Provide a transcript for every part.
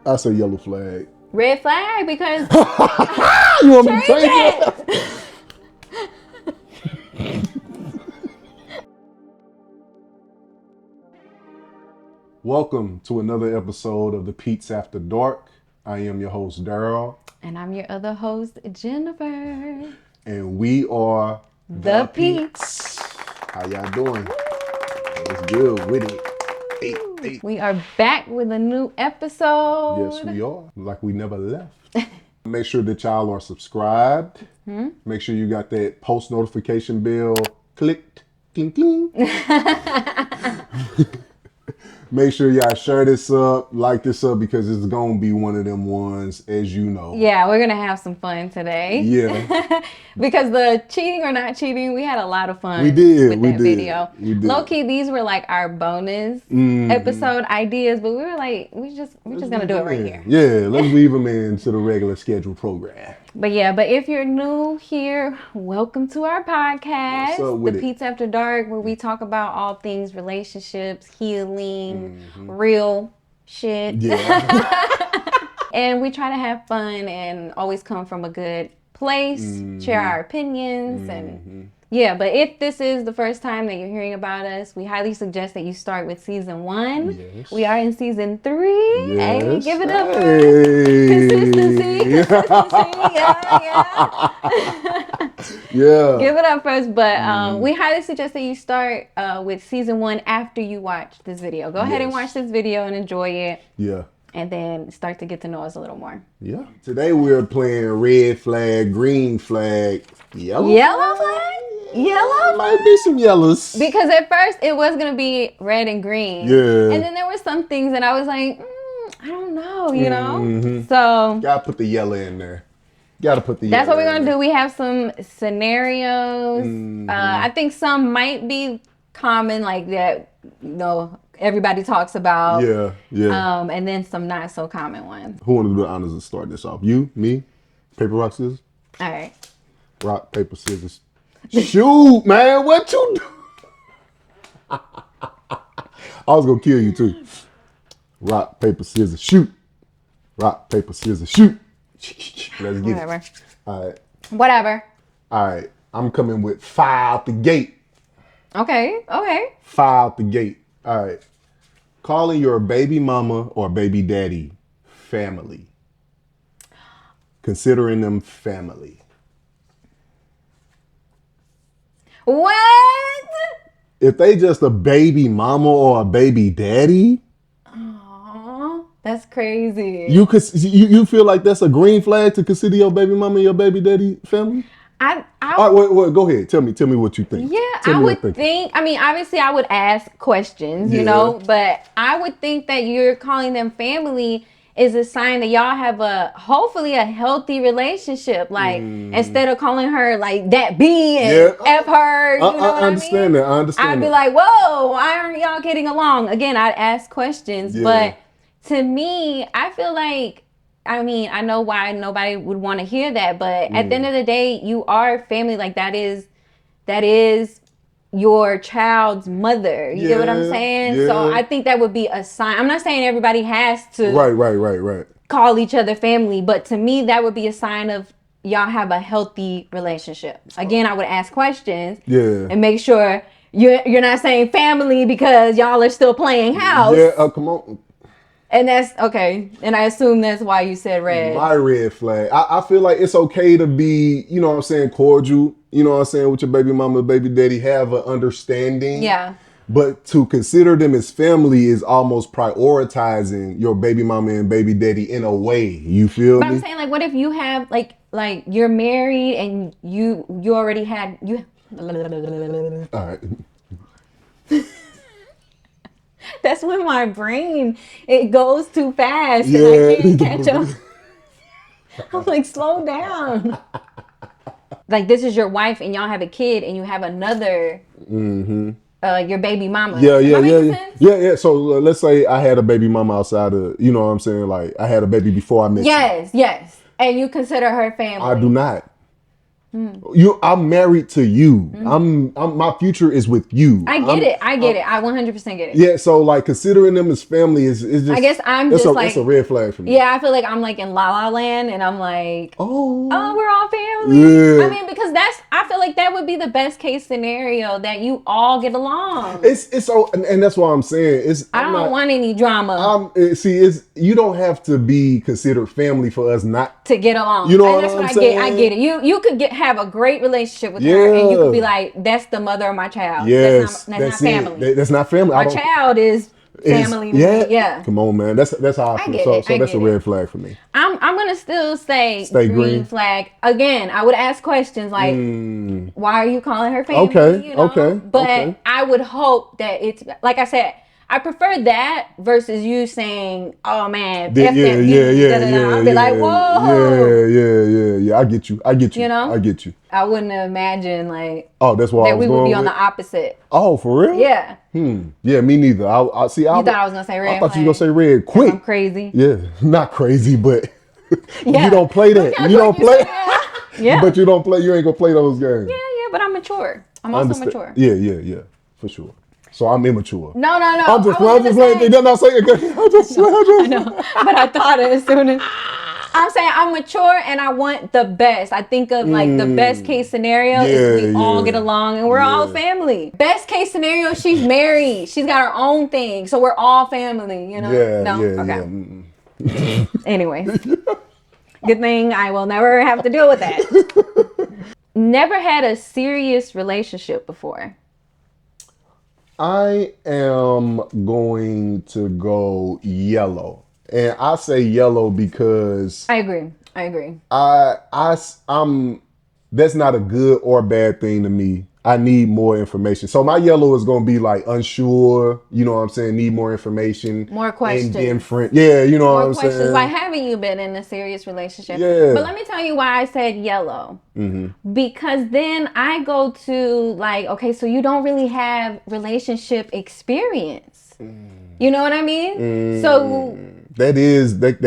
I say yellow flag. Red flag because You want me to change it? Welcome to another episode of the Pete's After Dark. I am your host, Daryl. And I'm your other host, Jennifer. And we are The Pete's. How y'all doing? It's good with it. Hey. We are back with a new episode. Yes, we are. Like we never left. Make sure that y'all are subscribed. Make sure you got that post notification bell clicked. Cling, cling. Make sure y'all share this up, like this up, because it's going to be one of them ones, as you know. Yeah, we're going to have some fun today. Yeah. Because the cheating or not cheating, we had a lot of fun We did. with that video. Low-key, these were like our bonus episode ideas, but we were like, we're just going to do it right here. Yeah, let's weave them into the regular scheduled program. But if you're new here, welcome to our podcast, What's up with The Pete's After Dark, where we talk about all things relationships, healing, real shit. Yeah. And we try to have fun and always come from a good place, share our opinions, and but if this is the first time that you're hearing about us, we highly suggest that you start with season 1. Yes. We are in season 3. Yes. Hey, give it up for Hey. consistency. Yeah. Give it up first, but we highly suggest that you start with season 1 after you watch this video. Go ahead and watch this video and enjoy it. Yeah. And then start to get to know us a little more. Yeah. Today we're playing red flag, green flag, yellow Flag? Yellow? Might be some yellows. Because at first it was going to be red and green. Yeah. And then there were some things that I was like, I don't know, you know? So Gotta put the yellow in there. Gotta put the yellow. that's what we're going to do. We have some scenarios. I think some might be common, like that, everybody talks about. Yeah. And then some not so common ones. Who wanna do the honors of starting this off? You, me, paper, rock, scissors? All right. Rock, paper, scissors. Shoot, man, what you do? I was gonna kill you too. Rock, paper, scissors, shoot. Rock, paper, scissors, shoot. Let's get Whatever. it. All right. Whatever. All right. I'm coming with fire out the gate. Okay. Fire out the gate. All right. Calling your baby mama or baby daddy family. Considering them family. What? If they just a baby mama or a baby daddy, Aww, that's crazy. you feel like that's a green flag to consider your baby mama and your baby daddy family? I All right, wait, go ahead. Tell me what you think. Yeah, Tell I me would what think. I mean, obviously, I would ask questions, but I would think that you're calling them family is a sign that y'all have hopefully a healthy relationship. Like instead of calling her like that B and F her, you know what I understand mean? that. I understand. I'd be like, whoa, why aren't y'all getting along? Again, I'd ask questions, but to me, I feel like. I mean, I know why nobody would want to hear that, but at the end of the day, you are family. Like that is your child's mother. You get what I'm saying? Yeah. So I think that would be a sign. I'm not saying everybody has to Right. call each other family, but to me, that would be a sign of y'all have a healthy relationship. Again, I would ask questions and make sure you're not saying family because y'all are still playing house. Yeah, come on. And that's okay. And I assume that's why you said red. My red flag. I feel like it's okay to be, you know what I'm saying, cordial, you know what I'm saying, with your baby mama, baby daddy, have an understanding. Yeah. But to consider them as family is almost prioritizing your baby mama and baby daddy in a way. You feel But me? I'm saying, like, what if you have like you're married and you already had you. All right. That's when my brain it goes too fast and I can't catch up. I'm like, slow down. Like this is your wife and y'all have a kid and you have another your baby mama. Yeah. So let's say I had a baby mama outside of, you know what I'm saying? Like I had a baby before I met you. Yes. And you consider her family. I do not. I'm married to you. I'm my future is with you. I get it. I get it. I 100% get it. Yeah, so like considering them as family is just. I guess I'm it's just it's a red flag for me. Yeah, I feel like I'm like in La La Land, and I'm like, Oh, we're all family. yeah. I mean, because I feel like that would be the best case scenario, that you all get along. It's so, and that's why I'm saying I don't want any drama you don't have to be considered family for us not to get along. You know and that's what I'm I saying? get. I get it. You could have a great relationship with her, and you could be like, that's the mother of my child. Yes, that's not family. That's not family. My child is family. Yeah. Come on, man. That's how I feel. So that's a red flag for me. I'm gonna still say Stay green flag. Again, I would ask questions like, why are you calling her family? Okay, okay. But I would hope that it's, like I said, I prefer that versus you saying, "Oh man, I'd be like, whoa, yeah. I get you. You know? I get you. I wouldn't imagine like. Oh, that's why that we would be on the opposite. Oh, for real? Yeah. Yeah, me neither. I see. You thought I was gonna say red. I thought you were gonna say red quick. I'm crazy. Yeah, not crazy, but yeah. you don't play that. You don't play. Yeah. But you don't play. You ain't gonna play those games. Yeah. But I'm mature. I'm also mature. Yeah, for sure. So I'm immature. No. I'm just playing. They did not say it. I know, but I thought it as soon as. I'm saying I'm mature and I want the best. I think of like the best case scenario is we all get along and we're all family. Best case scenario, she's married. She's got her own thing. So we're all family, you know? Okay. Anyway. Good thing I will never have to deal with that. Never had a serious relationship before. I am going to go yellow. And I say yellow because I agree. I'm that's not a good or bad thing to me. I need more information. So my yellow is going to be like unsure, you know what I'm saying? Need more information. More questions. Indifferent. Yeah, you know what I'm saying? Why haven't you been in a serious relationship? Yeah. But let me tell you why I said yellow. Because then I go to like, okay, so you don't really have relationship experience. You know what I mean? So that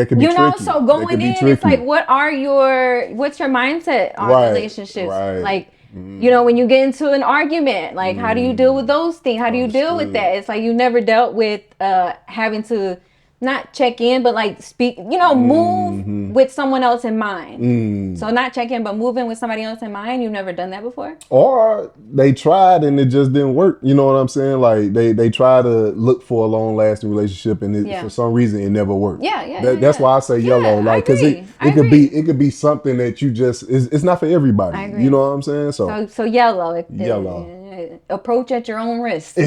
could be tricky. So going in, it's like, what's your mindset on relationships? Right. Like, when you get into an argument, like, how do you deal with those things? How do you deal with that? It's like you never dealt with having to not check in, but like speak, move with someone else in mind. So not check in, but move in with somebody else in mind. You've never done that before? Or they tried and it just didn't work. You know what I'm saying? Like they try to look for a long lasting relationship and for some reason it never worked. That's why I say yellow. Like, cause it could be something that you just, it's not for everybody. I agree. You know what I'm saying? So yellow. Yellow. Approach at your own risk.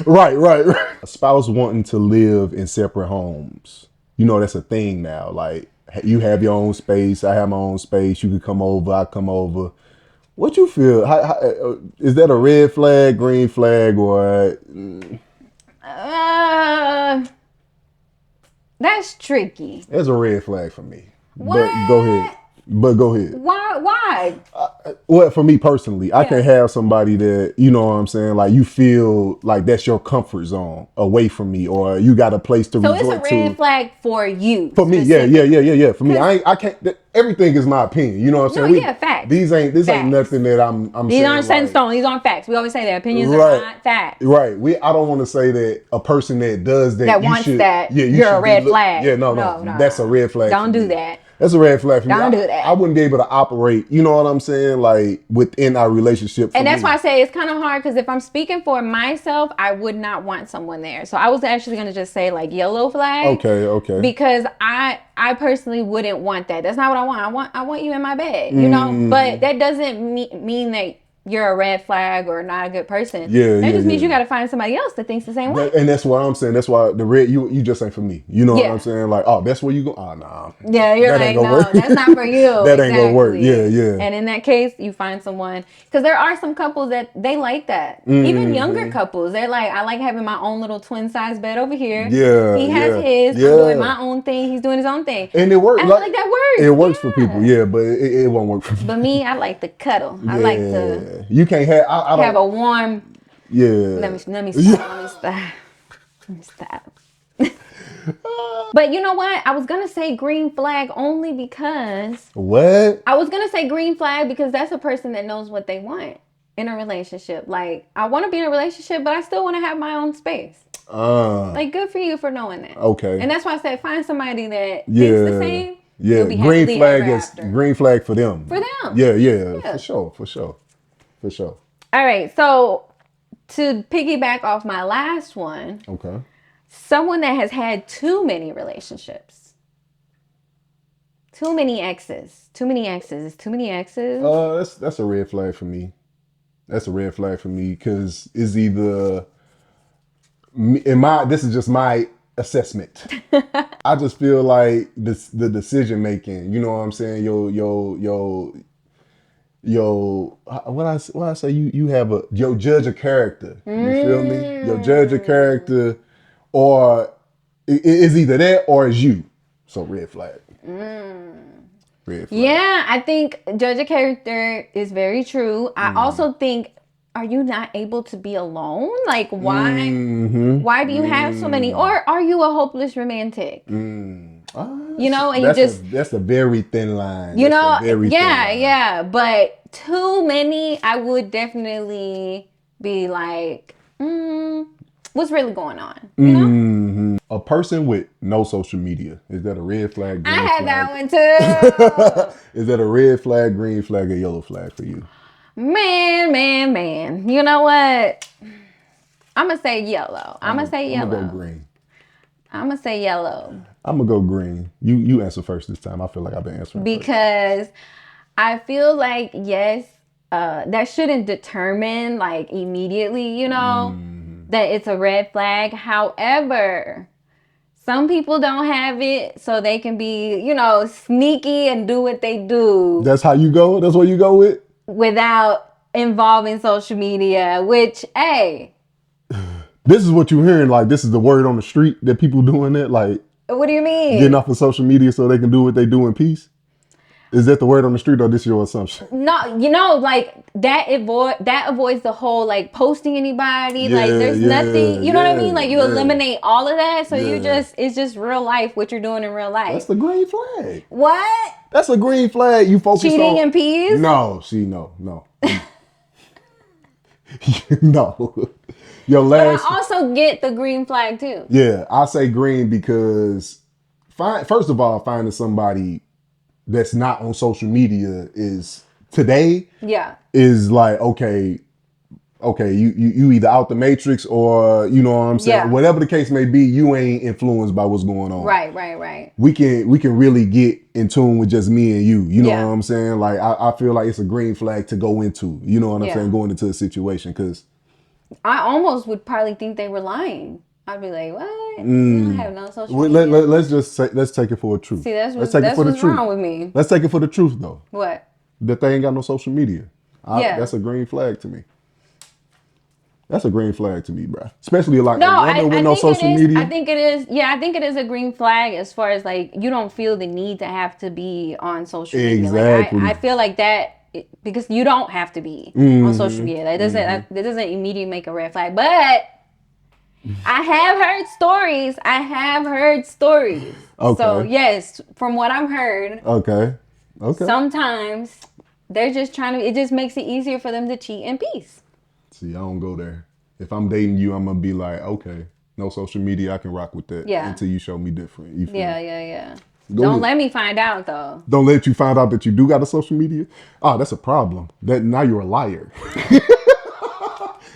Right. A spouse wanting to live in separate homes. That's a thing now. Like, you have your own space. I have my own space. You can come over. I come over. What you feel? How, is that a red flag, green flag, or? That's tricky. It's a red flag for me. What? But go ahead. Why? Well, for me personally, I can have somebody that, you know what I'm saying, like you feel like that's your comfort zone away from me, or you got a place to resort to. So it's a red flag for you. For me, yeah. For me, I can't. Everything is my opinion. You know what I'm saying? Facts. This ain't nothing that I'm These saying. aren't set in stone. These aren't facts. We always say that opinions are not facts. Right. I don't want to say that a person that does that wants that. You're a red flag. Yeah, no. That's a red flag. Don't do that. That's a red flag for me. Don't do that. I wouldn't be able to operate, you know what I'm saying, like within our relationship. And that's why I say it's kind of hard, because if I'm speaking for myself, I would not want someone there. So I was actually going to just say like yellow flag. Okay. Because I personally wouldn't want that. That's not what I want. I want you in my bed, you know? But that doesn't mean that you're a red flag or not a good person. That just means you got to find somebody else that thinks the same way. And that's what I'm saying. That's why the red, you just ain't for me. You know what I'm saying? Like, oh, that's where you go. Oh, nah. Yeah, you're like, no, that's not for you. That ain't gonna work. Yeah. And in that case, you find someone, because there are some couples that they like that. Even younger couples, they're like, I like having my own little twin size bed over here. Yeah. He has his. I'm doing my own thing. He's doing his own thing. And it works. I feel like that works. It works for people. Yeah, but it won't work for me. But me, I like to cuddle. I like to. You can't have. I don't have a warm. Yeah. Let me stop. But you know what? I was gonna say green flag only because What? that's a person that knows what they want in a relationship. Like, I want to be in a relationship, but I still want to have my own space. Like, good for you for knowing that. Okay. And that's why I said find somebody that thinks the Yeah. same. Yeah. You'll be Green happily flag ever is after. green flag for them. For them. Yeah. Yeah. For sure. For sure. For sure. All right. So to piggyback off my last one, Okay. someone that has had too many relationships. Too many exes. Too many exes. Too many exes. That's a red flag for me. That's a red flag for me because it's either this is just my assessment. I just feel like the decision making. You know what I'm saying? What I say? You have your judge of character. You feel me? Your judge of character, or it's either that or it's you. So red flag. Red flag. Yeah, I think judge of character is very true. I also think, are you not able to be alone? Like, why? Mm-hmm. Why do you have so many? Or are you a hopeless romantic? You know, and that's a very thin line. you That's know, a very thin line. yeah. But too many, I would definitely be like, what's really going on? You know? Mm-hmm. A person with no social media, is that a red flag? I Green had flag? that one too. Is that a red flag, green flag, or yellow flag for you? Man. You know what? I'm going to say yellow. I'm going to say yellow. I'm gonna go green. I'm going to say yellow. I'm gonna go green. You answer first this time. I feel like I've been answering because I feel like, yes, that shouldn't determine like immediately, you know, that it's a red flag. However, some people don't have it, so they can be, you know, sneaky and do what they do. That's how you go? That's what you go with? Without involving social media, which, hey. This is what you're hearing. Like, this is the word on the street that people doing that. Like, what do you mean? Getting off of social media so they can do what they do in peace? Is that the word on the street or this your assumption? No, you know, like that avoids the whole like posting anybody. Like there's nothing, you know what I mean? Like you eliminate all of that. So it's just real life, what you're doing in real life. That's the green flag. What? That's a green flag. You focus on cheating in peace? No, no. No. Your last. But I also get the green flag too. Yeah, I say green because first of all, finding somebody that's not on social media is today. Yeah. Is like okay, you either out the matrix or you know what I'm saying. Yeah. Whatever the case may be, you ain't influenced by what's going on. Right. We can really get in tune with just me and you. You know what I'm saying? Like I feel like it's a green flag to go into. You know what I'm saying? Going into a situation because I almost would probably think they were lying. I'd be like, what? You don't have no social media. Let's just say, let's take it for the truth. See, that's what's wrong with me. Let's take it for the truth, though. What? That they ain't got no social media. That's a green flag to me. That's a green flag to me, bro. Especially like a woman with no social media. I think it is. Yeah, I think it is a green flag as far as like you don't feel the need to have to be on social media. Exactly. Like, I feel like that because you don't have to be on social media. That doesn't immediately make a red flag. But I have heard stories. Okay. So yes, from what I've heard. Okay. Sometimes they're just trying to. It just makes it easier for them to cheat in peace. See, I don't go there. If I'm dating you, I'm gonna be like, okay, no social media, I can rock with that. Yeah. Until you show me different. You feel Yeah. Go Don't ahead. let me find out though. Don't let you find out that you do got a social media. Oh, that's a problem. That now you're a liar.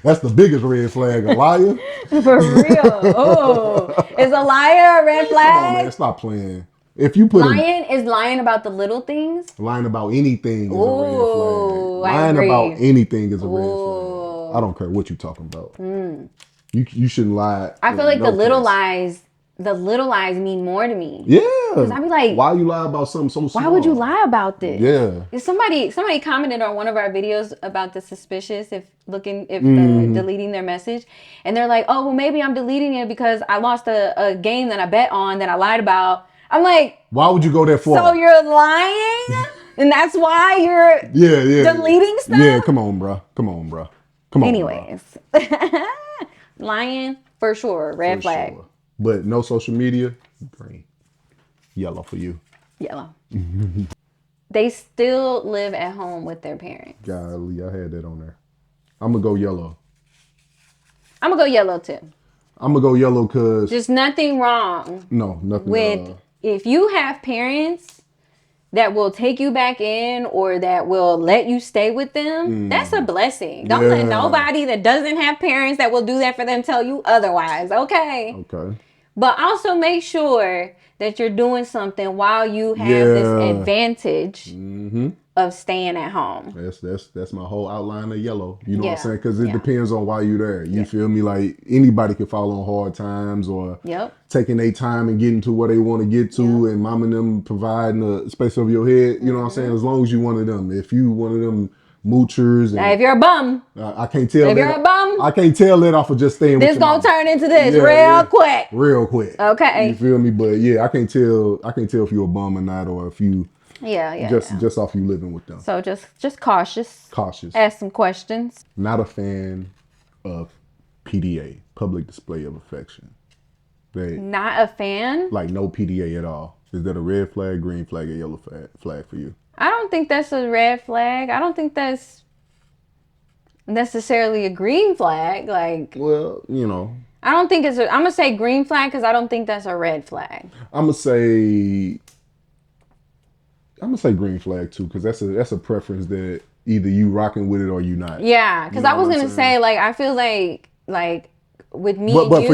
That's the biggest red flag. A liar. For real. Oh, is a liar a red Come on, man, flag? stop playing. If you put lying about the little things. lying about anything is a red Ooh, flag. I Lying agree. about anything is a red Ooh. flag. I don't care what you're talking about. You shouldn't lie. I feel like no the little case. lies mean more to me. Yeah. I be like, why you lie about something so small? Why would you lie about this? Yeah. If somebody commented on one of our videos about the suspicious deleting their message, and they're like, oh well, maybe I'm deleting it because I lost a game that I bet on that I lied about. I'm like, why would you go that far? so you're lying, and that's why you're deleting stuff. Yeah, come on, bro. Come on. Anyways, lying for sure, red flag. Sure. But no social media, green. Yellow for you. Yellow. They still live at home with their parents. Golly, I had that on there. I'm gonna go yellow. I'm gonna go yellow too. I'm gonna go yellow because There's nothing wrong no, nothing. with if you have parents that will take you back in or that will let you stay with them. That's a blessing. Don't let nobody that doesn't have parents that will do that for them tell you otherwise. Okay. Okay. But also make sure that you're doing something while you have this advantage of staying at home. That's my whole outline of yellow. You know what I'm Yeah. saying? Because it depends on why you're there. You feel me? Like anybody can fall on hard times or taking their time and getting to where they want to get to, and mom and them providing a space over your head. You know what I'm saying? As long as you one of them. If you one of them moochers, and Now, if you're a bum, I can't tell. if you're a bum, I can't tell that off of just staying. This with gonna turn into this real quick. Real quick. Okay. You feel me? But yeah, I can't tell if you're a bum or not, or if you just off you living with them. So just cautious. Cautious. Ask some questions. Not a fan of PDA, public display of affection. Not a fan? Like no PDA at all. Is that a red flag, green flag, or yellow flag for you? I don't think that's a red flag. I don't think that's necessarily a green flag. Like, well, you know, I don't think I'm gonna say green flag because I don't think that's a red flag. I'm gonna say green flag too, because that's a preference that either you rocking with it or you not. Yeah, because I was gonna say, like, I feel like with me but for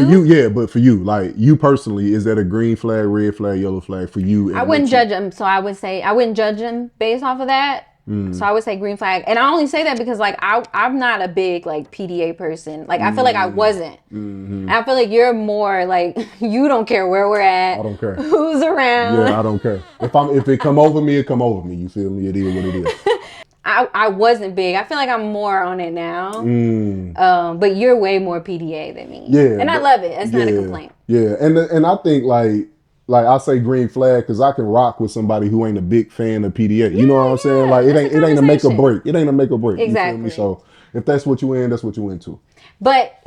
you, like you personally, is that a green flag, red flag, yellow flag for you? I wouldn't judge them, so I would say I wouldn't judge them based off of that. So I would say green flag, and I only say that because like I'm not a big like PDA person. Like I feel like I wasn't. And I feel like you're more like you don't care where we're at. I don't care who's around. Yeah, I don't care. If it come over me, it come over me. You feel me? It is what it is. I wasn't big. I feel like I'm more on it now. But you're way more PDA than me. Yeah, and I love it. It's not a complaint. Yeah, and I think like I say green flag because I can rock with somebody who ain't a big fan of PDA. You know what I'm saying? Like it ain't a make or break. It ain't a make or break. Exactly. You feel me? So if that's what you in, that's what you into. But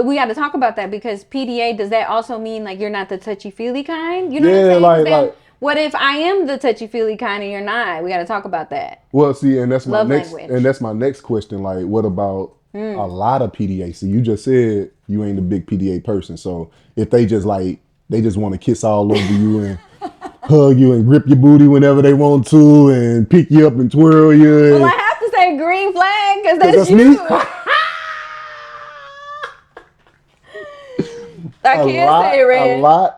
we got to talk about that because PDA, does that also mean like you're not the touchy feely kind? You know what I'm saying? What if I am the touchy feely kind and you're not? We got to talk about that. Well, see, and that's my Love my next question. Like, what about a lot of PDA? So you just said you ain't a big PDA person. So if they just want to kiss all over you and hug you and grip your booty whenever they want to and pick you up and twirl you. Well, I have to say green flag because that's you. Me? I can't say red. A lot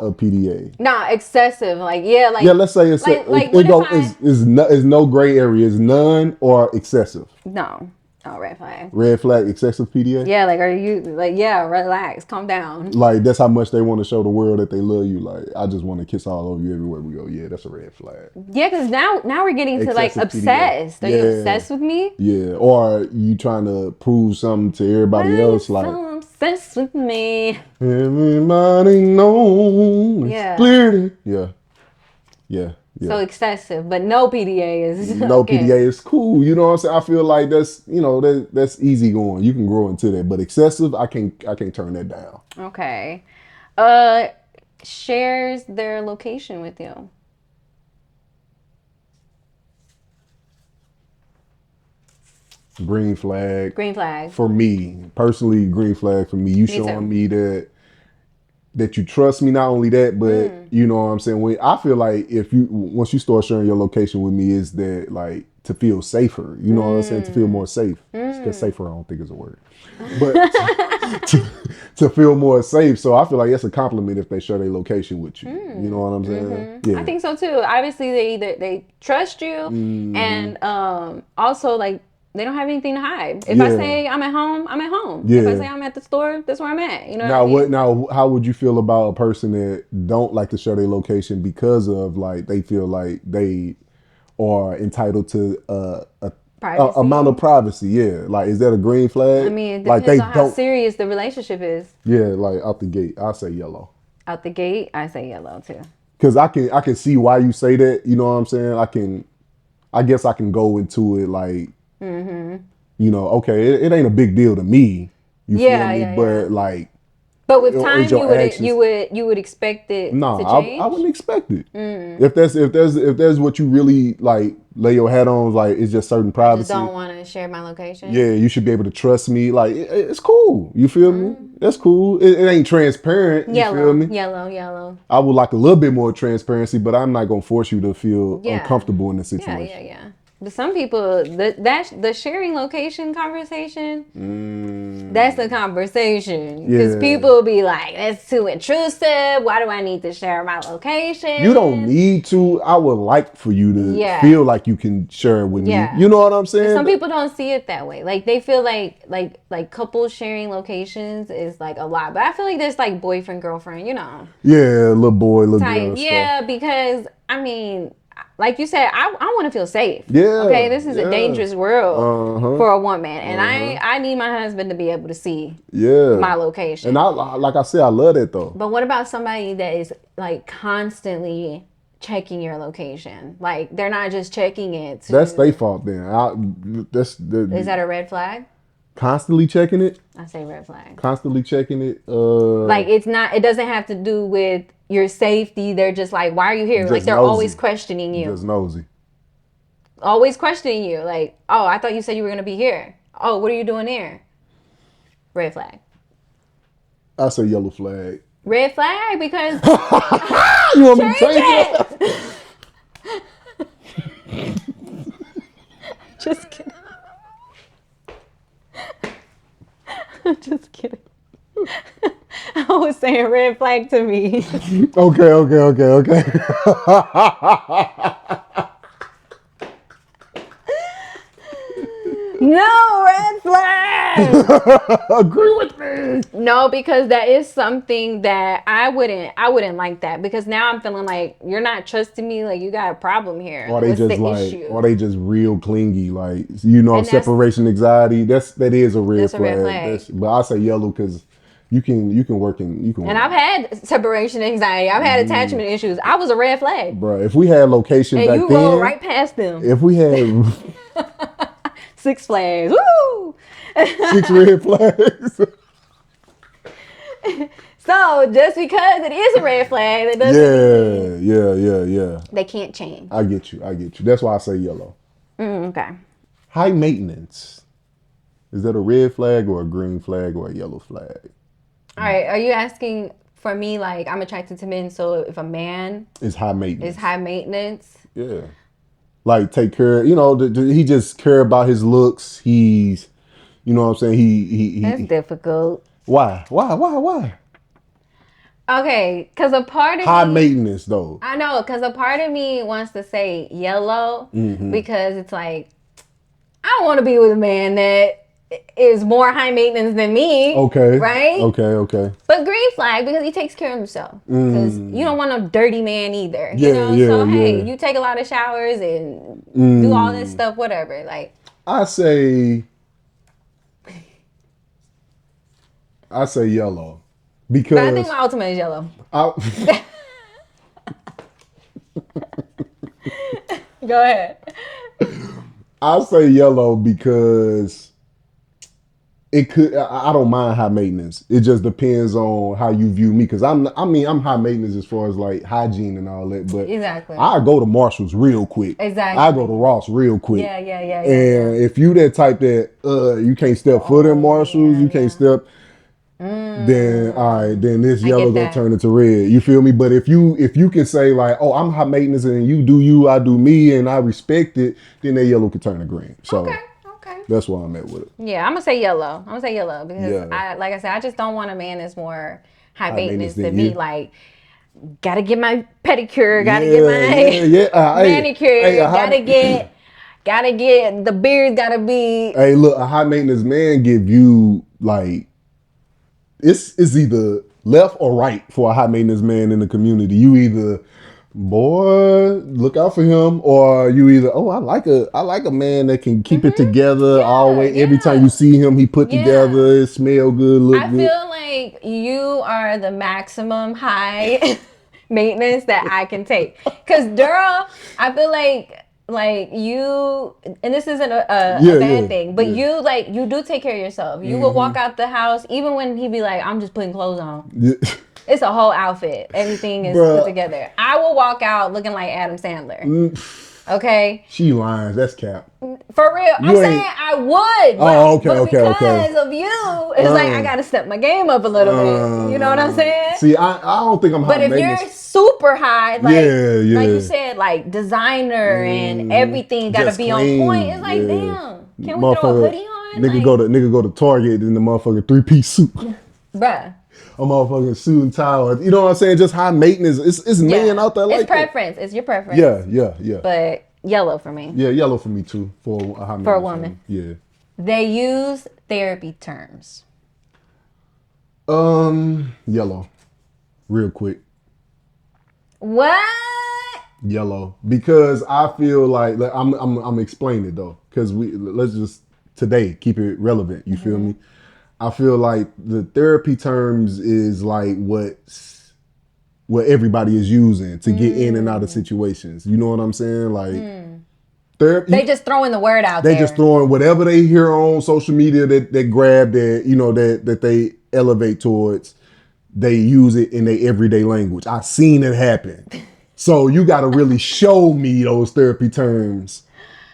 of PDA. Nah, excessive. Like let's say it's is no gray area. It's none or excessive. No, red flag. Red flag, excessive PDA. Yeah, like are you like relax, calm down. Like that's how much they want to show the world that they love you. Like I just want to kiss all over you everywhere we go. Yeah, that's a red flag. Yeah, because now we're getting to like obsessed. Are you obsessed with me? Yeah, or you trying to prove something to everybody else? Like so obsessed with me. Everybody knows. Yeah. Clearly. Yeah. So excessive, but no PDA is no okay. PDA is cool. You know what I'm saying? I feel like that's easy going. You can grow into that, but excessive, I can't turn that down. Okay. Shares their location with you. Green flag. Green flag. For me, personally, green flag for me. You showing me that you trust me. Not only that, but you know what I'm saying. I feel like once you start sharing your location with me, is that like to feel safer. You know what I'm saying? To feel more safe. Because safer, I don't think is a word, but to feel more safe. So I feel like that's a compliment if they share their location with you. You know what I'm saying? Yeah. I think so too. Obviously, they trust you, and also like. They don't have anything to hide. If I say I'm at home, I'm at home. Yeah. If I say I'm at the store, that's where I'm at. You know. Now, how would you feel about a person that don't like to share their location because of like they feel like they are entitled to a amount of privacy? Yeah, like is that a green flag? I mean, it depends on how serious the relationship is. Yeah, like out the gate, I say yellow. Out the gate, I say yellow too. Because I can see why you say that. You know what I'm saying? I guess I can go into it like. You know, okay, it ain't a big deal to me. You feel me? But like, But with Or time, is your actions- you would expect it No, to change. I wouldn't expect it. If there's what you really like lay your hat on, like it's just certain I privacy. just don't want to share my location. Yeah, you should be able to trust me. Like it's cool. You feel me? That's cool. It ain't transparent. You feel me? Yellow. I would like a little bit more transparency, but I'm not gonna force you to feel Yeah. uncomfortable in the Yeah, situation. yeah. But some people, the sharing location conversation, that's the conversation. Because Yeah. people be like, that's too intrusive. Why do I need to share my location? You don't need to. I would like for you to Yeah. feel like you can share it with Yeah. me. You know what I'm saying? Some people don't see it that way. Like they feel like couples sharing locations is like a lot. But I feel like there's like boyfriend, girlfriend, you know. Yeah, little boy, little Type. girl. Yeah, because I mean, like you said, I want to feel safe. Yeah, Okay, this is a yeah. dangerous world Uh-huh. for a woman, and I need my husband to be able to see Yeah. my location. And I like I said, I love that though. But what about somebody that is like constantly checking your location? Like they're not just checking it. That's their fault then. Is that a red flag? Constantly checking it. I say red flag. Constantly checking it. Like it's not. It doesn't have to do with your safety. They're just like, why are you here? Just Like they're nosy. always questioning you. Just nosy. Always questioning you. Like, oh, I thought you said you were gonna be here. Oh, what are you doing here? Red flag. I say yellow flag. Red flag because You want me to change it? Just kidding. Just kidding. I was saying red flag to me. Okay. No, red flag. Agree with me. No, because that is something that I wouldn't like that because now I'm feeling like you're not trusting me. Like you got a problem here. Or they What's just the like, issue? or they just real clingy. Like And that's- separation anxiety. That is a red That's a flag. red flag. But I say yellow because you can work in you can. And I've had separation anxiety. I've had attachment issues. I was a red flag. Bro, if we had location And back you then, roll right past them. if we had Six Flags. Woo! 6 red flags. So just because it is a red flag, that doesn't mean Yeah. they can't change. I get you. That's why I say yellow. Okay. High maintenance. Is that a red flag or a green flag or a yellow flag? All right. Are you asking for me like I'm attracted to men? So if a man It's high maintenance. is high maintenance, Yeah. Like take care, he just care about his looks. He's, you know what I'm saying? He that's difficult. why? Okay, because a part of High me, maintenance though. I know, because a part of me wants to say yellow because it's like I don't want to be with a man that is more high maintenance than me. Okay. Right? Okay. But green flag because he takes care of himself. Because you don't want a dirty man either. Yeah, you know? yeah, So hey, yeah. you take a lot of showers and do all this stuff, whatever. Like I say yellow. Because but I think my ultimate is yellow. Go ahead. I say yellow because it could. I don't mind high maintenance. It just depends on how you view me. Because I'm high maintenance as far as like hygiene and all that. But Exactly. I go to Marshalls real quick. Exactly. I go to Ross real quick. Yeah. And if you that type that you can't step foot in Marshalls, you can't step. Then all right, then this yellow get gonna that. turn into red. You feel me? But if you can say like, oh, I'm high maintenance and you do you, I do me, and I respect it, then that yellow can turn to green. So Okay. that's why I'm at with it. Yeah, I'm gonna say yellow. because Yeah. like I said, I just don't want a man that's more high maintenance maintenance than than me. you. Like, gotta get my pedicure, gotta get my manicure, Hey, gotta get the beard, gotta be. hey, look, a high maintenance man give you like it's either left or right for a high maintenance man in the community. You either boy, look out for him, or you either I like a man that can keep it together always. Every time you see him, he put together, it smell good, look I good. feel like you are the maximum high maintenance that I can take. Cause girl, I feel like like you, and this isn't a Yeah, bad yeah, thing, but yeah. you do take care of yourself. You will walk out the house even when he be like, I'm just putting clothes on. Yeah. It's a whole outfit. Everything is put Bruh. together. I will walk out looking like Adam Sandler. Okay, She lying. That's cap. for real. I'm You ain't- saying I would. Oh, okay, but okay, okay. because of you, it's like I gotta step my game up a little bit. You know what I'm saying? See, I don't think I'm high But if maintenance. you're super high, like Yeah, yeah. like you said, like designer and everything gotta Just be clean, on point. It's like, yeah. damn, can we throw a hoodie on? Nigga Like, go to Target in the motherfucking 3-piece suit. bruh. A motherfucking suit and tie. You know what I'm saying? Just high maintenance. It's men out there like it's that. preference. It's your preference. Yeah. But yellow for me. Yeah, yellow for me too. For a high For a maintenance woman. Yeah. They use therapy terms. Yellow. Real quick. What? Yellow. Because I feel like I'm explaining it though. Because let's just today keep it relevant. You feel me? I feel like the therapy terms is like what everybody is using to get in and out of situations. You know what I'm saying? Like therapy. They just throwing the word out They there. just throwing whatever they hear on social media that grab that they elevate towards. They use it in their everyday language. I've seen it happen. So you got to really show me those therapy terms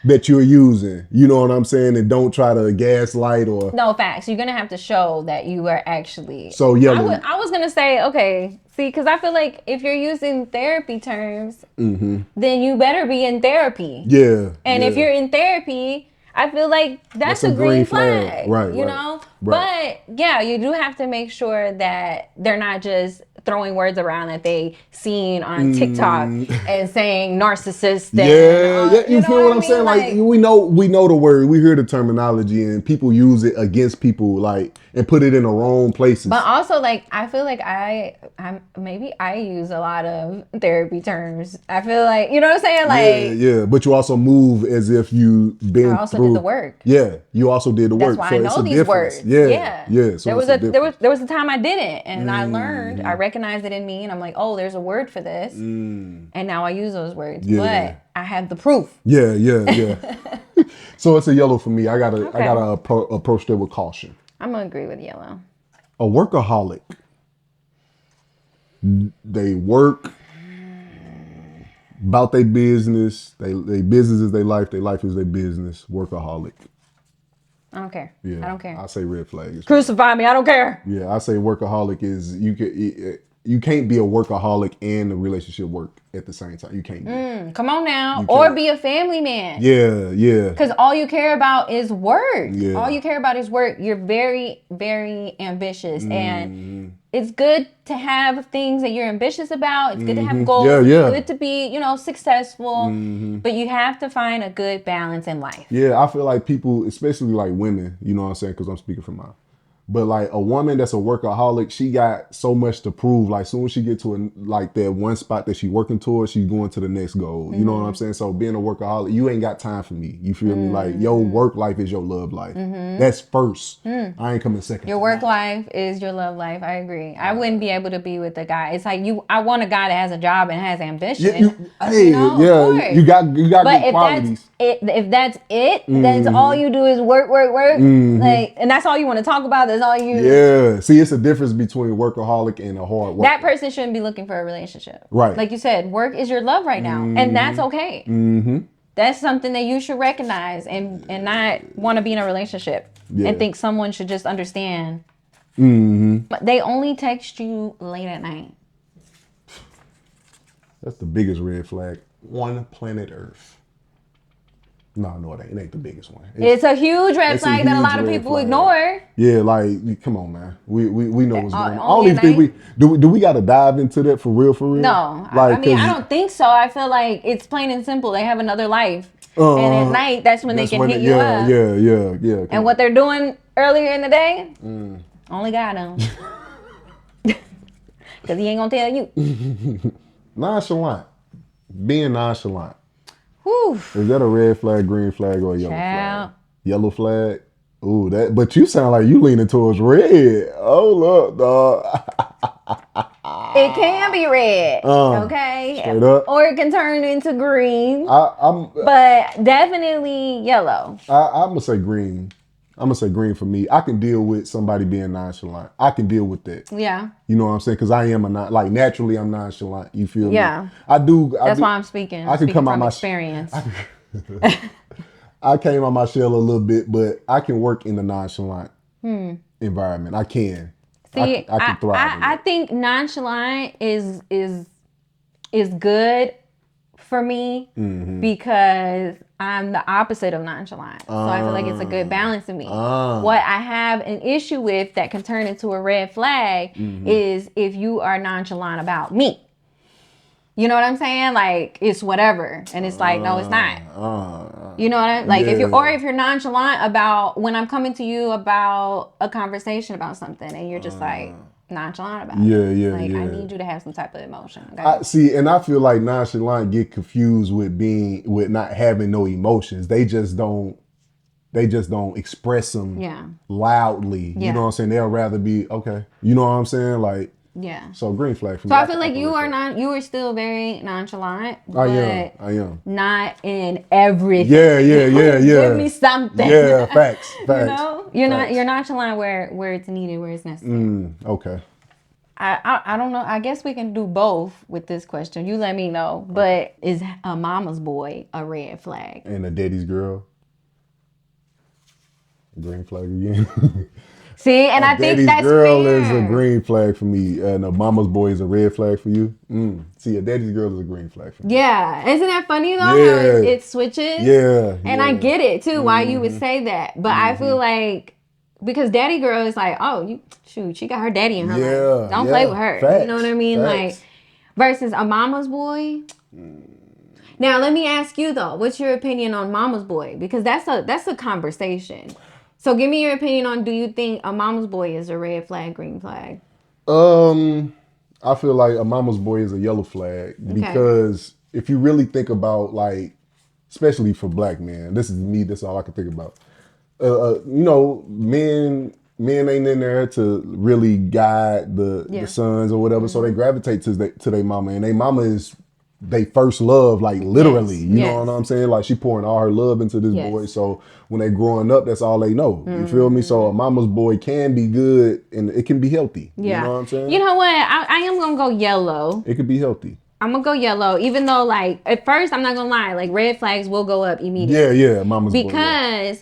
that you're using. You know what I'm saying? And don't try to gaslight or. No, facts. You're gonna have to show that you are actually. So yellow. I was gonna say, okay, see, because I feel like if you're using therapy terms, then you better be in therapy. Yeah. And yeah. if you're in therapy, I feel like that's a green flag. Right. You right, know? Right. But yeah, you do have to make sure that they're not just throwing words around that they seen on TikTok and saying narcissist. Yeah, you know feel what I'm saying? Like we know the word, we hear the terminology, and people use it against people, like, and put it in the wrong places. But also, like, I feel like maybe I use a lot of therapy terms. I feel like, you know what I'm saying? Like, yeah. But you also move as if you been I also through did the work. Yeah, you also did the work. That's why So I it's know a these difference. words. Yeah. So there was a time I didn't, and I learned. I recognized it in me, and I'm like, oh, there's a word for this, and now I use those words. Yeah. But I have the proof. Yeah. So it's a yellow for me. I gotta approach that with caution. I'm gonna agree with yellow. A workaholic. They work about their business. They business is their life is their business. Workaholic. I don't care. Yeah, I don't care. I say red flag. Crucify me. I don't care. Yeah, I say workaholic is you can't be a workaholic and a relationship work at the same time. You can't. Come on now, You or can't. be a family man. Yeah. Because all you care about is work. Yeah. All you care about is work. You're very, very ambitious. And it's good to have things that you're ambitious about. It's good to have goals. Yeah. It's good to be, successful. But you have to find a good balance in life. Yeah, I feel like people, especially like women, you know what I'm saying? Because I'm speaking for mine. But like a woman that's a workaholic, she got so much to prove. Like soon as she get to that one spot that she working towards, she's going to the next goal. You know what I'm saying? So being a workaholic, you ain't got time for me. You feel me? Like your work life is your love life. That's first. I ain't coming second. Your work life is your love life. I agree. I wouldn't be able to be with a guy. It's like I want a guy that has a job and has ambition. You got good qualities. If that's it, that's all you do is work. Like, and that's all you want to talk about. That's all you. Yeah. See, it's a difference between workaholic and a hard worker. That person shouldn't be looking for a relationship. Right. Like you said, work is your love right now, and that's okay. That's something that you should recognize and not want to be in a relationship and think someone should just understand. But they only text you late at night. That's the biggest red flag on planet Earth. No, it ain't. It ain't the biggest one. It's a huge red flag that a lot of people ignore. Yeah, like, come on, man. We know what's going on. I only don't even think do we got to dive into that for real? No, Like, I mean, I don't think so. I feel like it's plain and simple. They have another life, and at night, that's when they can hit you up. Yeah. And what they're doing earlier in the day, only God knows. Because he ain't gonna tell you. Nonchalant. Being nonchalant. Whew. Is that a red flag, green flag, or a yellow Child. flag? Yellow flag. Ooh, but you sound like you leaning towards red. Hold up, dog. It can be red, okay? Straight up. Or it can turn into green, I'm but definitely yellow. gonna say green. I'm gonna say green for me. I can deal with somebody being nonchalant. I can deal with that. Yeah. You know what I'm saying? Because I am like naturally I'm nonchalant. You feel me? Yeah. I do. That's why I'm speaking. I can come out from my experience. I came out my shell a little bit, but I can work in the nonchalant environment. I can. See, I can thrive. I think nonchalant is good for me because I'm the opposite of nonchalant. So I feel like it's a good balance in me. What I have an issue with that can turn into a red flag is if you are nonchalant about me. You know what I'm saying? Like it's whatever, and it's like no, it's not. You know what I like? If you're nonchalant about when I'm coming to you about a conversation about something, and you're just like nonchalant about it. Yeah. I need you to have some type of emotion. Okay? See, and I feel like nonchalant get confused with not having no emotions. They just don't express them loudly. You know what I'm saying? They'll rather be okay. You know what I'm saying? Like So green flag for me. So I feel like you are still very nonchalant. But I am. Not in everything. Yeah. Give me something. Yeah, facts. You know, you're nonchalant where it's needed, where it's necessary. Okay. I don't know. I guess we can do both with this question. You let me know. But is a mama's boy a red flag? And a daddy's girl? Green flag again. See, and I think that's girl fair. is a green flag for me, and a mama's boy is a red flag for you. See, a daddy's girl is a green flag for me. Yeah, isn't that funny though? Yeah. How it switches. Yeah, and I get it too. Why you would say that, but I feel like because daddy girl is like, oh, she got her daddy in her life. Don't play with her. Facts. You know what I mean? Facts. Like versus a mama's boy. Now let me ask you though, what's your opinion on mama's boy? Because that's a conversation. So give me your opinion on, do you think a mama's boy is a red flag, green flag? I feel like a mama's boy is a yellow flag because if you really think about like, especially for black men, this is me, that's all I can think about. Men ain't in there to really guide the sons or whatever, so they gravitate to their mama, and their mama is they first love, like literally. You know what I'm saying? Like she pouring all her love into this boy. So when they growing up, that's all they know. You feel me? So a mama's boy can be good and it can be healthy. Yeah. You know what I'm saying? You know what? I am gonna go yellow. It could be healthy. I'm gonna go yellow, even though like at first I'm not gonna lie, like red flags will go up immediately. Yeah, mama's boy.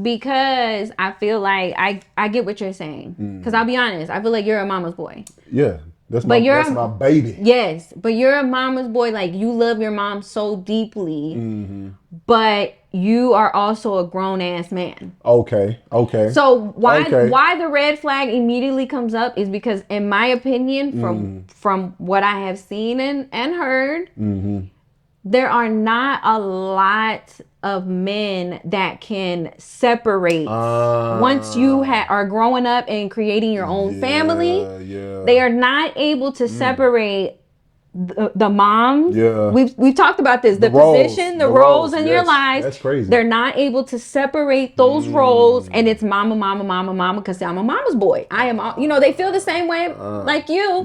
Because I feel like I get what you're saying. Because I'll be honest, I feel like you're a mama's boy. Yeah. That's my baby. Yes, but you're a mama's boy. Like you love your mom so deeply, but you are also a grown ass man. Okay. So why the red flag immediately comes up is because, in my opinion, from what I have seen and heard, there are not a lot of men that can separate once you are growing up and creating your own family. They are not able to separate the mom. We've talked about this. The position, the roles in your lives. That's crazy. They're not able to separate those roles, and it's mama, because I'm a mama's boy. I am, they feel the same way like you.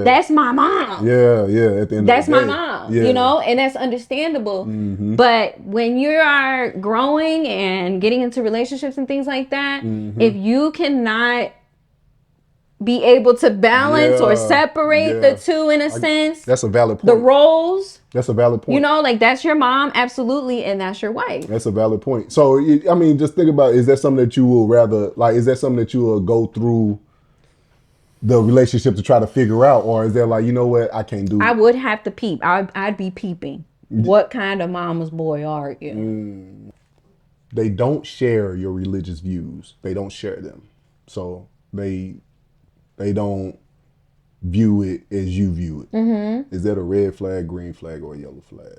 That's my mom. At the end that's of the day. my mom. And that's understandable. But when you are growing and getting into relationships and things like that, if you cannot be able to balance or separate the two in a sense. That's a valid point. The roles. That's a valid point. Like that's your mom, absolutely, and that's your wife. That's a valid point. So, I mean, just think about, is that something that you will rather, like, is that something that you will go through the relationship to try to figure out? Or is there like, you know what, I can't do it? I would have to peep. I'd be peeping. What kind of mama's boy are you? They don't share your religious views. They don't share them. So they don't view it as you view it. Is that a red flag, green flag, or a yellow flag?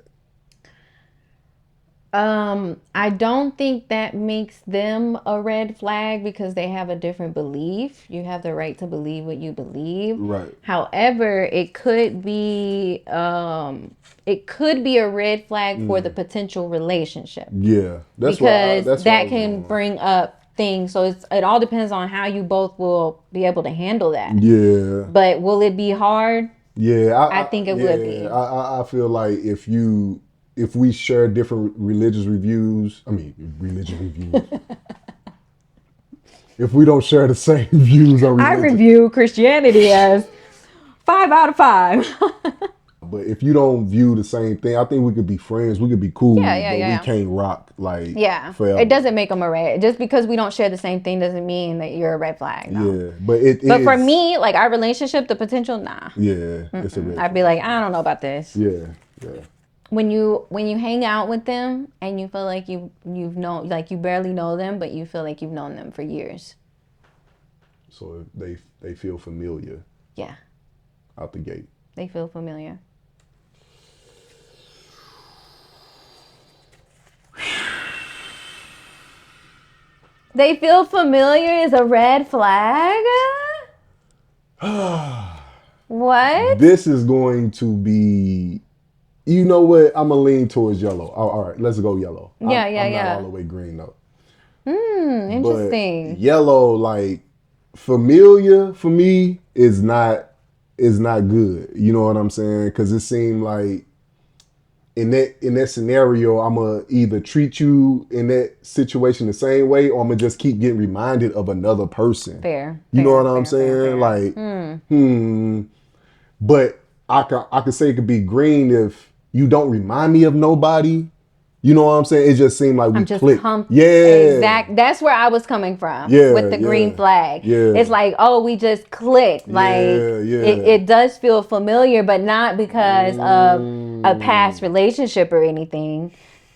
I don't think that makes them a red flag because they have a different belief. You have the right to believe what you believe. Right. However, it could be a red flag for the potential relationship. Yeah, that's because that can bring up thing. So it all depends on how you both will be able to handle that. Yeah. But will it be hard? Yeah. I think it would be. I feel like if we share different religious reviews, if we don't share the same views on I religion, review Christianity as 5 out of 5. but if you don't view the same thing, I think we could be friends. We could be cool, Yeah. we can't rock like Yeah. forever. It doesn't make them a red. Just because we don't share the same thing doesn't mean that you're a red flag. No. Yeah, but But for me, like our relationship, the potential, nah. yeah, it's a red. I'd be like, I don't know about this. Yeah. When you hang out with them and you feel like you've known, like you barely know them, but you feel like you've known them for years. So they feel familiar Yeah, out the gate. they feel familiar. They feel familiar is a red flag? What? This is going to be, you know what? I'm gonna lean towards yellow. All right, let's go yellow. Yeah, I'm yeah. not all the way green though. Interesting. But yellow, like familiar for me, is not good. You know what I'm saying? Because it seemed like in that scenario, I'm gonna either treat you in that situation the same way, or I'm gonna just keep getting reminded of another person. Fair. You know fair, what I'm fair, saying? fair. Like, But I could say it could be green if you don't remind me of nobody. You know what I'm saying? It just seemed like we I'm just clicked. comfortable. Yeah. Exact. That's where I was coming from. Yeah, with the green flag. yeah. It's like, oh, we just clicked. Like Yeah. It does feel familiar, but not because of a past relationship or anything.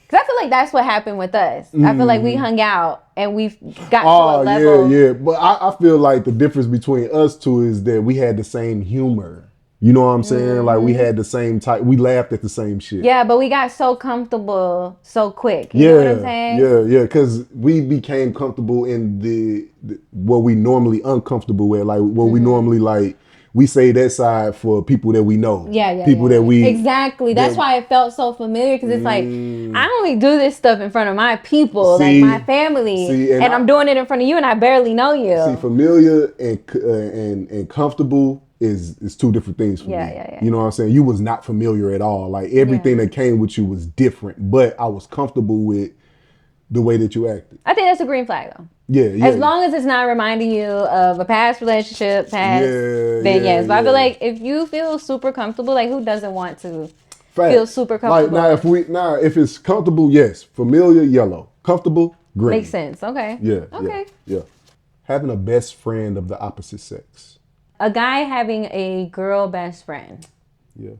Because I feel like that's what happened with us. I feel like we hung out and we've got to a level. Yeah. But I feel like the difference between us two is that we had the same humor. You know what I'm saying? Like we had the same type. We laughed at the same shit. Yeah, but we got so comfortable so quick. You know what I'm saying? Yeah. Because we became comfortable in the what we normally uncomfortable with. Like what we normally like. We say that side for people that we know. Yeah. People that we exactly. That's why it felt so familiar because it's like I only do this stuff in front of my people, like my family, and I'm doing it in front of you, and I barely know you. See, familiar and comfortable is two different things for me. Yeah. You know what I'm saying? You was not familiar at all. Like everything that came with you was different, but I was comfortable with the way that you acted. I think that's a green flag though. Yeah. As long as it's not reminding you of a past relationship, then yes. But I feel like if you feel super comfortable, like who doesn't want to feel super comfortable? Like if it's comfortable, yes. Familiar, yellow. Comfortable, green. Makes sense. Okay. Yeah. Okay. Yeah. Having a best friend of the opposite sex. A guy having a girl best friend. Yeah.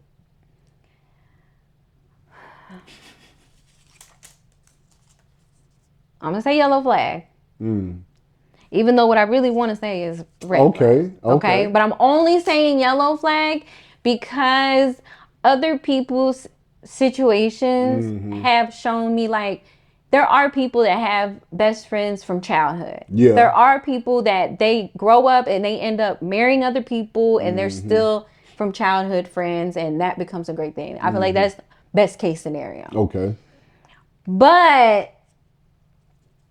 I'm gonna say yellow flag. Even though what I really want to say is red flag. Okay. But I'm only saying yellow flag because other people's situations have shown me like there are people that have best friends from childhood. Yeah. There are people that they grow up and they end up marrying other people and they're still from childhood friends, and that becomes a great thing. I feel like that's best case scenario. Okay. But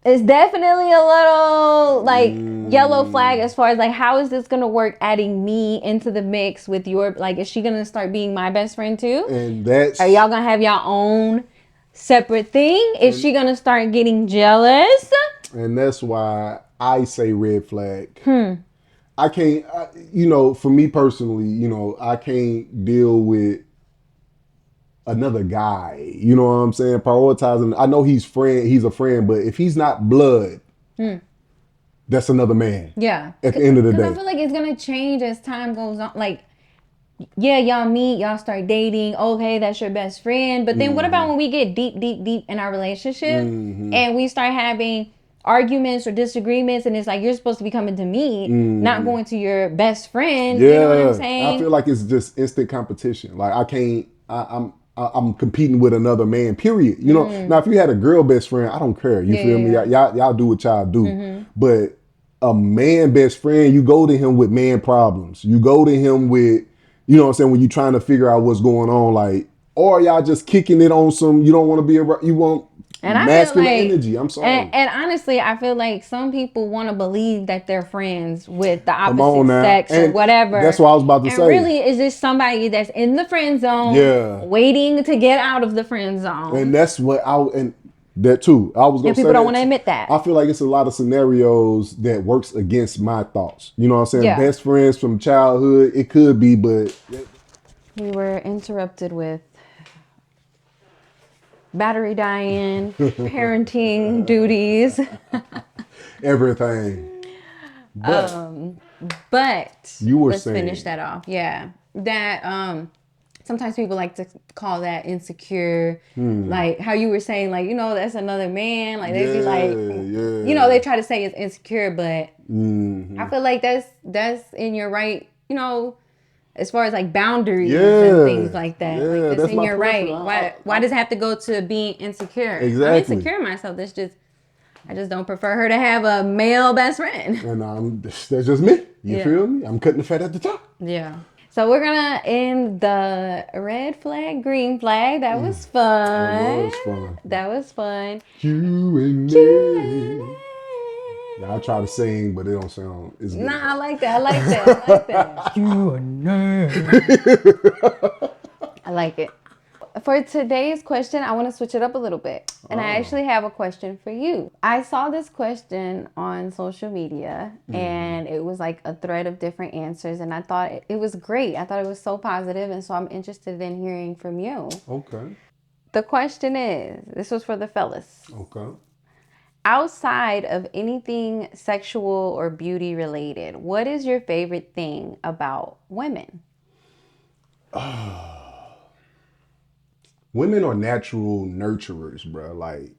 it's definitely a little like yellow flag as far as like how is this gonna work adding me into the mix with your, like, is she gonna start being my best friend too? And that's, are y'all gonna have your own separate thing? Is she gonna start getting jealous? And that's why I say red flag. I can't, for me personally, I can't deal with another guy. You know what I'm saying? Prioritizing. I know he's a friend, but if he's not blood, that's another man. Yeah. At the end of the day. I feel like it's gonna change as time goes on. Like, yeah, y'all meet, y'all start dating. Okay, that's your best friend. But then what about when we get deep in our relationship and we start having arguments or disagreements, and it's like you're supposed to be coming to me, not going to your best friend. Yeah. You know what I'm saying? I feel like it's just instant competition. Like I can't. I'm competing with another man. Period. You know. Now, if you had a girl best friend, I don't care. You feel me? Y'all do what y'all do. But a man best friend, you go to him with man problems. You go to him with, you know what I'm saying, when you're trying to figure out what's going on, like, or y'all just kicking it on some, you don't want to be around, you want And I feel masculine like energy. I'm sorry. And honestly, I feel like some people want to believe that they're friends with the Come opposite on now. sex or And whatever. that's what I was about to and say. really, it's just somebody that's in the friend zone, Yeah. waiting to get out of the friend zone. And that's what and that too. I was gonna And say people don't that want to too. admit that. I feel like it's a lot of scenarios that works against my thoughts. You know what I'm saying? Yeah. Best friends from childhood, it could be, but We were interrupted with battery dying, parenting duties. everything. But But You were let's finish saying. that off. Yeah. That sometimes people like to call that insecure. Like how you were saying, like, that's another man. Like they'd be like, they try to say it's insecure, but I feel like that's in your right, as far as like boundaries and things like that. Like that's that's in my your right. preference. Why does it have to go to being insecure? Exactly. I'm insecure myself. I just don't prefer her to have a male best friend. And that's just me. You feel me? I'm cutting the fat at the top. Yeah. So we're gonna end the red flag, green flag. That was fun. That was fun. That was fun. You and me. Yeah, I try to sing, but it don't sound as good. Nah, I like that. I like that. I like that. You and I like it. For today's question, I want to switch it up a little bit. And I actually have a question for you. I saw this question on social media and it was like a thread of different answers. And I thought it was great. I thought it was so positive. And so I'm interested in hearing from you. Okay. The question is, this was for the fellas. Okay. Outside of anything sexual or beauty related, what is your favorite thing about women? Women are natural nurturers, bro. Like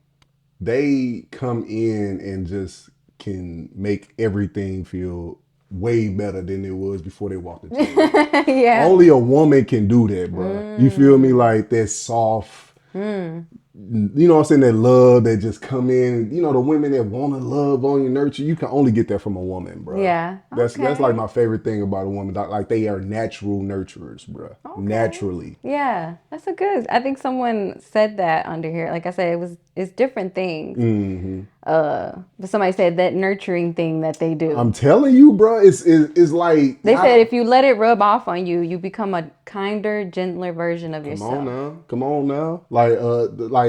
they come in and just can make everything feel way better than it was before they walked into it. Yeah. Only a woman can do that, bro. You feel me? Like that soft, you know what I'm saying? That love that just come in. The women that want to love on you, nurture. You can only get that from a woman, bro. Yeah. That's Okay. like my favorite thing about a woman. Like they are natural nurturers, bro. Okay. Naturally. Yeah, that's a good. I think someone said that under here. Like I said, it's different things. But somebody said that nurturing thing that they do. I'm telling you, bro. It's like They said if you let it rub off on you, you become a kinder, gentler version of yourself. Come on now. Like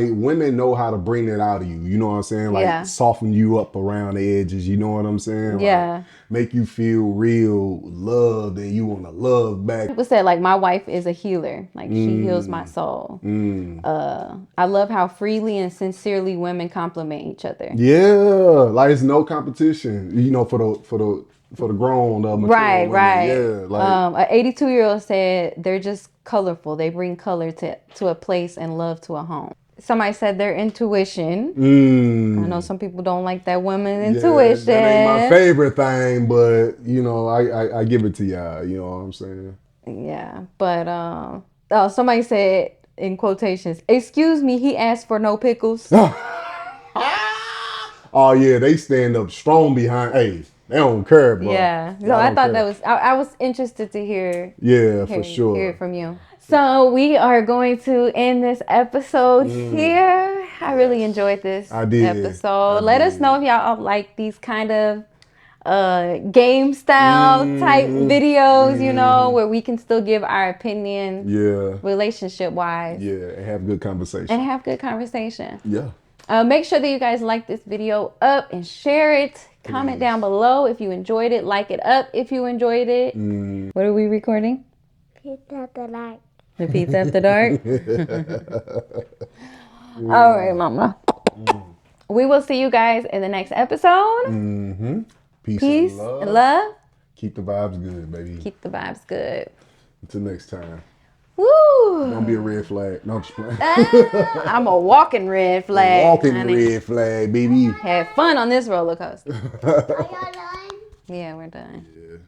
women know how to bring that out of you. You know what I'm saying? Like soften you up around the edges. You know what I'm saying? Like, make you feel real loved and you want to love back. People said like my wife is a healer. Like she heals my soul. I love how freely and sincerely women compliment each other. Yeah, like it's no competition. For the grown mature Right, women. right. Yeah, like an 82-year-old said they're just colorful. They bring color to a place and love to a home. Somebody said their intuition. I know some people don't like that woman's intuition. That ain't my favorite thing, but I give it to y'all. You know what I'm saying? Yeah, but somebody said in quotations, "Excuse me, he asked for no pickles." Oh yeah, they stand up strong behind. Hey, they don't care, bro. Yeah, so I thought that was. I was interested to hear. Yeah, for sure. Hear it from you. So we are going to end this episode here. I really enjoyed this episode. Let us know if y'all like these kind of game style type videos, where we can still give our opinion. Yeah. Relationship wise. Yeah, and have good conversation. Yeah. Make sure that you guys like this video up and share it. Comment down below if you enjoyed it. Like it up if you enjoyed it. What are we recording? Pizza After Dark. The Pizza After Dark? All right, mama. We will see you guys in the next episode. Peace and love. Keep the vibes good, baby. Keep the vibes good. Until next time. Woo! Don't be a red flag. No, I'm just playing. I'm a walking red flag. Red flag, baby. Had fun on this roller coaster. Are y'all done? Yeah, we're done. Yeah.